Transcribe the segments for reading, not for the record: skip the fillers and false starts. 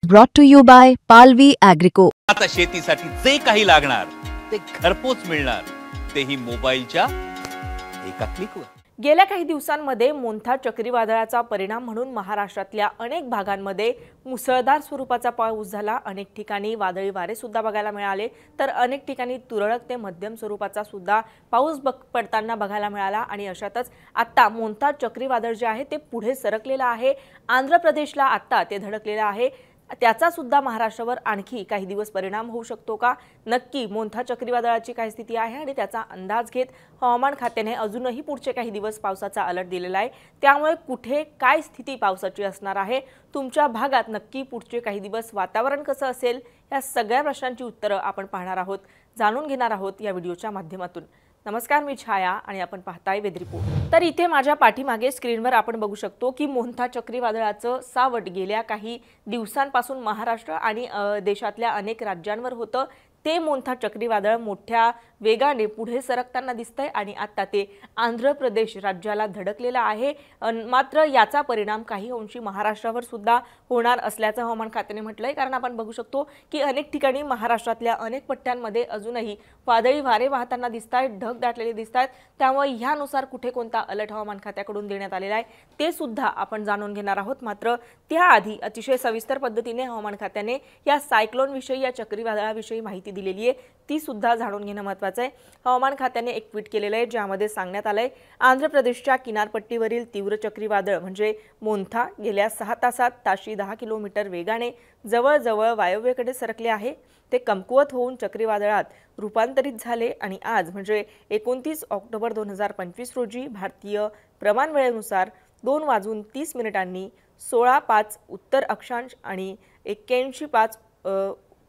Brought to you by Palvi Agrico. आता शेतीसाठी जे काही लागणार ते घरपोच मिळणार, तेही मोबाईलच्या एका क्लिकवर। गेल्या काही दिवसांमध्ये मोन्था चक्रीवादळाचा परिणाम म्हणून महाराष्ट्रातल्या अनेक भागांमध्ये मुसळधार स्वरूपाचा पाऊस झाला। अनेक ठिकाणी वादळी वारे सुद्धा बघायला मिळाले, तर अनेक ठिकाणी तुरळक ते मध्यम स्वरूपाचा सुद्धा पाऊस पडताना बघायला मिळाला। आणि अशातच आता मोन्था चक्रीवादळ जे आहे ते पुढे सरकलेलं आहे। आंध्र प्रदेशला आता ते धडकलेलं आहे। त्याचा सुद्धा महाराष्ट्रावर आणखी काही दिवस परिणाम होऊ शकतो का? नक्की मोन्था चक्रीवादळाची काय स्थिती आहे आणि त्याचा अंदाज घेत हवामान खात्याने अजूनही पुढचे काही दिवस पावसाचा अलर्ट दिलेला आहे। त्यामुळे कुठे काय स्थिती पावसाची असणार आहे, तुमच्या भागात नक्की पुढचे काही दिवस वातावरण कसं असेल, या सगळ्या प्रश्नांची उत्तरं आपण पाहणार आहोत, जाणून घेणार आहोत या व्हिडिओच्या माध्यमातून। नमस्कार, मी छाया आणि आपण पाहताय वेद रिपोर्ट। तर इथे माझ्या पाठीमागे स्क्रीनवर आपण बघू शकतो की मोन्था चक्रीवादळाचं सावट गेल्या काही दिवसांपासून महाराष्ट्र आणि देशातल्या अनेक राज्यांवर होतं। ते मोन्था चक्रीवादळ मोठ्या वेगाने पुढे सरकताना दिसतंय आणि आता ते आंध्र प्रदेश राज्याला धडकलेलं आहे। मात्र याचा परिणाम काही अंशी महाराष्ट्रावर सुद्धा होणार असल्याचं हवामान खात्याने म्हटलंय। कारण आपण बघू शकतो की अनेक ठिकाणी महाराष्ट्रातल्या अनेक पट्ट्यांमध्ये अजूनही वादळी वारे वाहताना दिसतायत, ढग दाटलेले दिसतायत। त्यामुळे ह्यानुसार कुठे कोणता अलर्ट हवामान खात्याकडून देण्यात आलेला आहे ते सुद्धा आपण जाणून घेणार आहोत। मात्र त्याआधी अतिशय सविस्तर पद्धतीने हवामान खात्याने या सायक्लोन विषयी, या चक्रीवादळाविषयी माहिती दिलेली आहे, ती सुद्धा जाणून घेणं महत्त्वाचं आहे। हवामान खात्याने एक ट्विट केलेलं आहे ज्यामध्ये सांगण्यात आलंय, आंध्र प्रदेशच्या किनारपट्टीवरील तीव्र चक्रीवादळ म्हणजे मोन्था गेल्या 6 तासात ताशी 10 किलोमीटर वेगाने जवळजवळ वायव्येकडे सरकले आहे। ते कमकुवत होऊन चक्रीवादळात रूपांतरित झाले आणि आज म्हणजे 29 ऑक्टोबर 2025 रोजी भारतीय प्रमाण वेळेनुसार 2:30 16:05 उत्तर अक्षांश आणि 81:05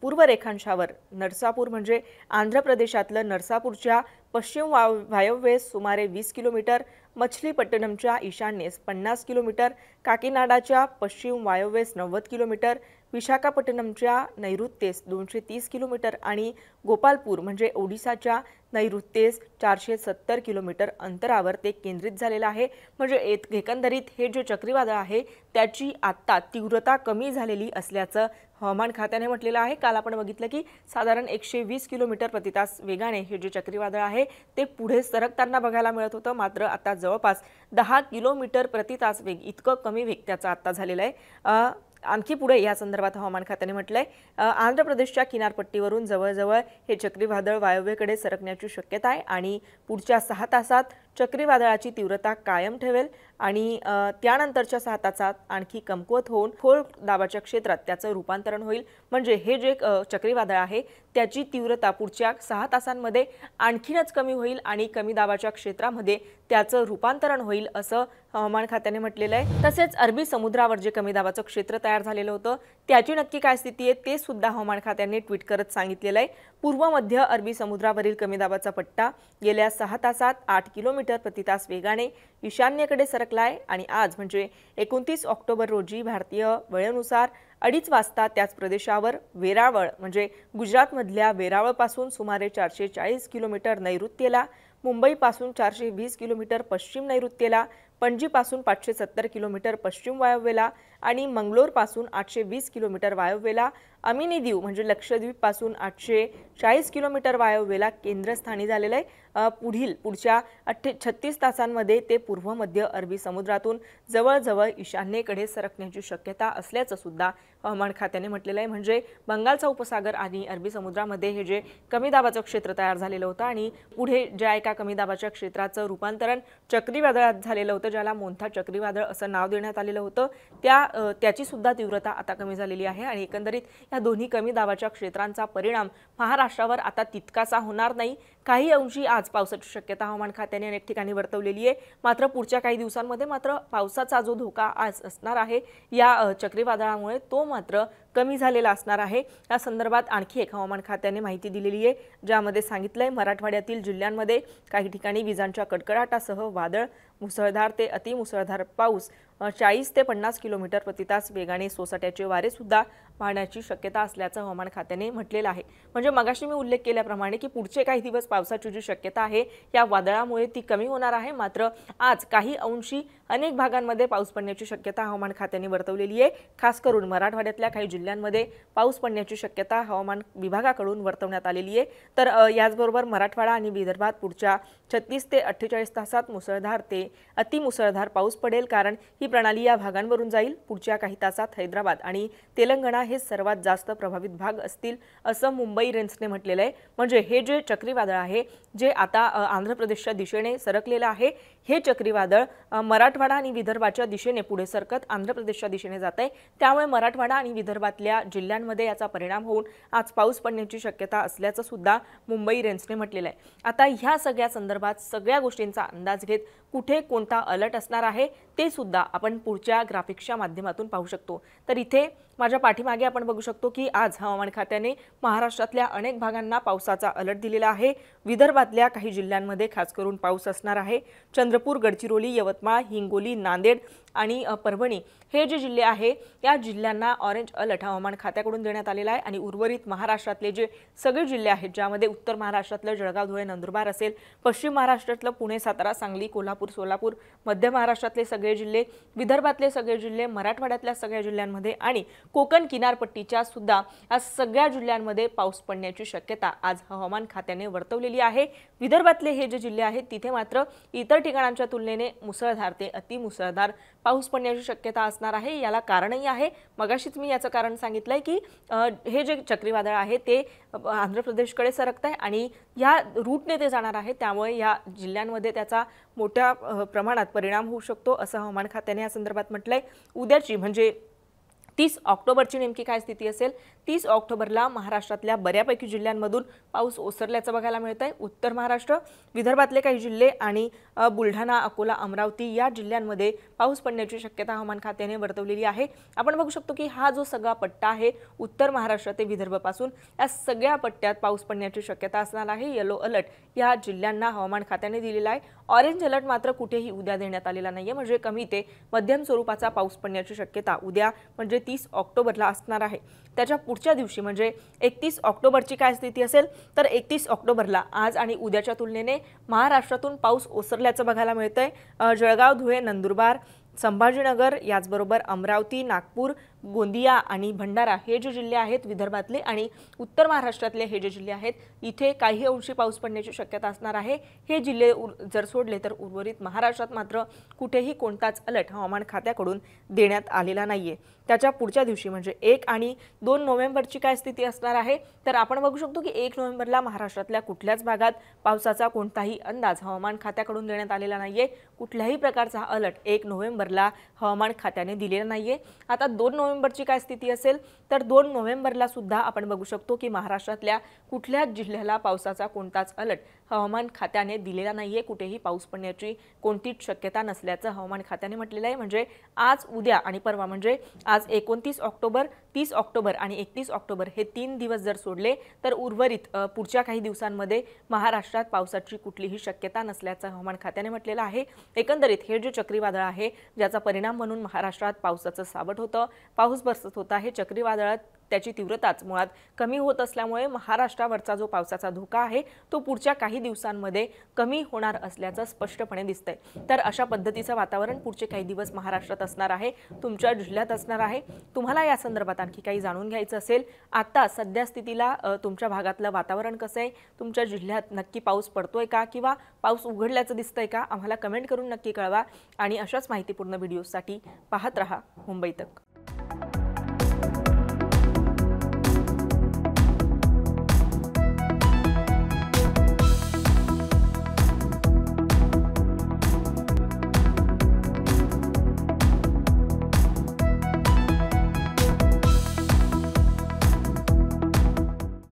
पूर्व रेखांशावर नरसापूर म्हणजे आंध्र प्रदेशातलं नरसापूरच्या पश्चिम वायव्येस सुमारे 20 किलोमीटर, मछलीपट्टणमच्या ईशान्येस 50 किलोमीटर, काकीनाडाच्या पश्चिम वायव्येस 90 किलोमीटर, विशाखापट्टणमच्या नैऋत्येस 230 किलोमीटर आणि गोपालपूर म्हणजे ओडिसाच्या नैऋत्येस 470 किलोमीटर अंतरावर ते केंद्रित झालेलं आहे। म्हणजे एकंदरीत हे जे चक्रीवादळ आहे त्याची आता तीव्रता कमी झालेली असल्याचं हवामान खात्याने म्हटलेलं आहे। काल आपण बघितलं की साधारण 120 किलोमीटर प्रति तास वेगाने हे जे चक्रीवादळ आहे ते पुढे सरकताना बघायला मिळत होतं। मात्र आता जवळपास 10 किलोमीटर प्रति तास वेग, इतकं कमी वेग त्याचा आता झालेला आहे। आणखी पुढे या संदर्भात हवामान खात्याने म्हटलंय, आंध्र प्रदेशच्या किनारपट्टीवरून जवळजवळ हे चक्रीवादळ वायव्येकडे सरकण्याची शक्यता आहे आणि पुढच्या 6 तासात चक्रीवादळाची तीव्रता कायम ठेवेल आणि त्यानंतरच्या 6 तासात आणखी कमकुवत होऊन खोल दाबाच्या क्षेत्रात त्याचं रूपांतरण होईल। म्हणजे हे जे चक्रीवादळ आहे त्याची तीव्रता पुढच्या 6 तासांमध्ये आणखीनच कमी होईल आणि कमी दाबाच्या क्षेत्रामध्ये त्याचं रूपांतरण होईल असं हवामान खात्याने म्हटलेलं आहे। तसेच अरबी समुद्रावर जे कमी दाबाचं क्षेत्र तयार झालेलं होतं त्याची नक्की काय स्थिती आहे ते सुद्धा हवामान खात्याने ट्विट करत सांगितलेलं आहे। पूर्व मध्य अरबी समुद्रावरील कमी दाबाचा पट्टा गेल्या 6 तासात 8 किलोमीटर प्रति तास वेगाने ईशान्येकडे सरकलाय आणि आज म्हणजे 29 ऑक्टोबर रोजी भारतीय वेळेनुसार 2:30 वाजता त्याच प्रदेशावर वेरावळ म्हणजे गुजरातमधल्या वेरावळपासून सुमारे 440 किलोमीटर नैऋत्येला, मुंबईपासून 420 किलोमीटर पश्चिम नैऋत्येला, पणजीपासून 570 किलोमीटर पश्चिम वायव्येला आणि मंगलोरपासून 820 किलोमीटर वायव्येला, अमिनी दीव म्हणजे लक्षद्वीपपासून 840 किलोमीटर वायव्येला केंद्रस्थानी झालेलं आहे। पुढच्या 36 तासांमध्ये ते पूर्व मध्य अरबी समुद्रातून जवळजवळ ईशान्येकडे सरकण्याची शक्यता असल्याचं सुद्धा हवामान खात्याने म्हटलेलं आहे। म्हणजे बंगालचा उपसागर आणि अरबी समुद्रामध्ये हे जे कमी दाबाचं क्षेत्र तयार झालेलं होतं आणि पुढे ज्या एका कमी दाबाच्या क्षेत्राचं रूपांतरण चक्रीवादळात झालेलं होतं, ज्याला मोन्था चक्रीवादळ असं नाव देण्यात आलेलं होतं, त्याची सुद्धा तीव्रता आता कमी झालेली आहे आणि एकंदरीत या दोन्ही कमी दाबाच्या क्षेत्रांचा परिणाम महाराष्ट्रावर आता तितकासा होणार नाही। काही अंशी आज पावसाची शक्यता हवामान खात्याने अनेक ठिकाणी वर्तवलेली आहे। मात्र पुढच्या काही दिवसांमध्ये मात्र पावसाचा जो धोका आज असणार आहे या चक्रीवादळामुळे तो मात्र कमी झालेला असणार आहे। या संदर्भात आणखी एक हवामान खात्याने माहिती दिलेली आहे ज्यामध्ये सांगितलंय, मराठवाड्यातील जिल्ह्यांमध्ये काही ठिकाणी विजांच्या कडकडाटासह वादळ, मुसळधार ते अतिमुसळधार पाऊस 40 ते 50 किलोमीटर प्रति तास वेगाने सोसाट्याचे वारे सुद्धा वाहण्याची शक्यता असल्याचं हवामान खात्याने म्हटलेलं आहे. म्हणजे मगाशी मी उल्लेख केल्याप्रमाणे की पुढचे काही दिवस पावसाची जी शक्यता आहे या वादळामुळे ती कमी होणार आहे. मात्र आज काही अंशी अनेक भागांमध्ये पाऊस पडण्याची शक्यता हवामान खात्याने वर्तवलेली आहे. खास करून मराठवाड्यातल्या काही जिल्ह्यांमध्ये पाऊस पडण्याची शक्यता हवामान विभागाकडून वर्तवण्यात आलेली आहे. तर याचबरोबर मराठवाडा आणि विदर्भात पुढच्या 36 ते 48 तासात मुसळधार ते अतिमुसळधार पाऊस पडेल, कारण ही प्रणाली या भागांवरून जाईल. पुढच्या काही तासात हैदराबाद आणि तेलंगणा हे सर्वात जास्त प्रभावित भाग असतील असं मुंबई रेंजने म्हटलेलं आहे. म्हणजे हे जे चक्रीवादळ आहे जे आता आंध्र प्रदेशच्या दिशेने सरकलेलं आहे, हे चक्रीवादळ मराठवाडा आणि विदर्भाच्या दिशेने पुढे सरकत आंध्र प्रदेशच्या दिशेने जात आहे. त्यामुळे मराठवाडा आणि विदर्भातल्या जिल्ह्यांमध्ये याचा परिणाम होऊन आज पाऊस पडण्याची शक्यता असल्याचं सुद्धा मुंबई रेंजने म्हटलेलं आहे. आता ह्या सगळ्या संदर्भात सगळ्या गोष्टींचा अंदाज घेत कुठे कोणता अलर्ट असणार आहे ते सुद्धा आपण पुढच्या ग्राफिक्सच्या माध्यमातून पाहू शकतो. तर इथे माझ्या पाठीमागे आपण बघू शकतो की आज हवामान खात्याने महाराष्ट्रातल्या अनेक भागांना पावसाचा अलर्ट दिलेला आहे. विदर्भातल्या काही जिल्ह्यांमध्ये खास करून पाऊस असणार आहे. चंद्रपूर, गडचिरोली, यवतमाळ, हिंगोली, नांदेड आणि परभणी हे जे जिल्हे आहे या जिल्ह्यांना ऑरेंज अलर्ट हवामान खात्याकडून देण्यात आलेला आहे. आणि उर्वरित महाराष्ट्रातले जे सगळे जिल्हे आहेत ज्यामध्ये उत्तर महाराष्ट्रातलं जळगाव, धुळे, नंदुरबार असेल, पश्चिम महाराष्ट्रातलं पुणे, सातारा, सांगली, कोल्हापूर, सोलापूर, मध्य महाराष्ट्रातले सगळे जिल्हे, विदर्भातले सगळे जिल्हे, मराठवाड्यातल्या सगळ्या जिल्ह्यांमध्ये आणि कोकण किनारपट्टीच्या सुद्धा या सगळ्या जिल्ह्यांमध्ये पाऊस पडण्याची शक्यता आज हवामान खात्याने वर्तवलेली आहे. विदर्भातले हे जे जिल्हे आहेत तिथे मात्र इतर ठिकाणांच्या तुलनेने मुसळधार ते अतिमुसळधार पाऊस पडण्याची शक्यता असणार आहे. याला कारणही आहे, मगाशीच मी याचं कारण सांगितलंय की हे जे चक्रीवादळ आहे ते आंध्र प्रदेशकडे सरकत आहे आणि या रूटने ते जाणार आहे. त्यामुळे या जिल्ह्यांमध्ये त्याचा मोठ्या प्रमाणात परिणाम होऊ शकतो असं हवामान खात्याने या संदर्भात म्हटलंय. उद्याची म्हणजे 30 ऑक्टोबरची नेमकी काय स्थिती असेल? 30 ऑक्टोबरला महाराष्ट्रातल्या बऱ्यापैकी जिल्ह्यांमधून पाऊस ओसरल्याचं बघायला मिळत आहे. उत्तर महाराष्ट्र, विदर्भातले काही जिल्हे आणि बुलढाणा, अकोला, अमरावती या जिल्ह्यांमध्ये पाऊस पडण्याची शक्यता हवामान खात्याने वर्तवलेली आहे. आपण बघू शकतो की हा जो सगळा पट्टा आहे उत्तर महाराष्ट्र ते विदर्भापासून या सगळ्या पट्ट्यात पाऊस पडण्याची शक्यता असणार आहे. येलो अलर्ट या जिल्ह्यांना हवामान खात्याने दिलेला आहे. ऑरेंज अलर्ट मात्र कुठेही उद्या देण्यात आलेला नाहीये. म्हणजे कमी ते मध्यम स्वरूपाचा पाऊस पडण्याची शक्यता उद्या म्हणजे 30 ऑक्टोबरला असणार आहे. त्याच्या पुढच्या दिवशी म्हणजे 31 ऑक्टोबरची काय स्थिती असेल? तर 31 ऑक्टोबरला आज आणि उद्याच्या तुलनेने महाराष्ट्रातून पाऊस ओसरल्याचं बघायला मिळतंय. जळगाव, धुळे, नंदुरबार, संभाजीनगर, याचबरोबर अमरावती, नागपूर, गोंदिया आणि भंडारा हे जे जिल्हे आहेत विदर्भातले आणि उत्तर महाराष्ट्रातले हे जे जिल्हे आहेत इथे काही अंशी पाऊस पडण्याची शक्यता असणार आहे. हे जिल्हे जर सोडले तर उर्वरित महाराष्ट्रात मात्र कुठेही कोणताच अलर्ट हवामान खात्याकडून देण्यात आलेला नाहीये. त्याच्या पुढच्या दिवशी म्हणजे 1 आणि 2 नोव्हेंबरची काय स्थिती असणार आहे? तर आपण बघू शकतो की 1 नोव्हेंबरला महाराष्ट्रातल्या कुठल्याच भागात पावसाचा कोणताही अंदाज हवामान खात्याकडून देण्यात आलेला नाहीये. कुठल्याही प्रकारचा अलर्ट 1 नोव्हेंबरला हवामान खात्याने दिलेला नाहीये. आता 2 नोव्हेंबरची काय स्थिती असेल? तर 2 नोव्हेंबरला सुद्धा आपण बघू शकतो की महाराष्ट्रातल्या कुठल्याच जिल्ह्याला पावसाचा कोणताच अलर्ट हवामान खात्याने दिलेला नाहीये. कुठेही पाऊस पडण्याची कोणतीच शक्यता नसल्याचं हवामान खात्याने म्हटलेलं आहे. म्हणजे आज, उद्या आणि परवा म्हणजे आज 29 ऑक्टोबर, 30 ऑक्टोबर आणि 31 ऑक्टोबर हे 3 दिवस जर सोडले तर उर्वरित पुढच्या काही दिवसांमध्ये महाराष्ट्रात पावसाची कुठलीही शक्यता नसल्याचं हवामान खात्याने म्हटलेलं आहे. एकंदरीत हे जे चक्रीवादळ आहे ज्याचा परिणाम म्हणून महाराष्ट्रात पावसाचं सावट होतं, पाऊस बरसत होता, हे चक्रीवादळ त्याची तीव्रताच मुळात कमी होत असल्यामुळे महाराष्ट्रावरचा जो पावसाचा धोका आहे तो पुढच्या काही दिवसांमध्ये कमी होणार असल्याचं स्पष्टपणे दिसतंय. तर अशा पद्धतीचं वातावरण पुढचे काही दिवस महाराष्ट्रात असणार आहे, तुमच्या जिल्ह्यात असणार आहे. तुम्हाला या संदर्भात आणखी काही जाणून घ्यायचं असेल, आता सध्या स्थितीला तुमच्या भागातलं वातावरण कसं आहे, तुमच्या जिल्ह्यात नक्की पाऊस पडतोय का किंवा पाऊस उघडल्याचं दिसतंय का, आम्हाला कमेंट करून नक्की कळवा. आणि अशाच माहितीपूर्ण व्हिडिओसाठी पाहत रहा मुंबई तक.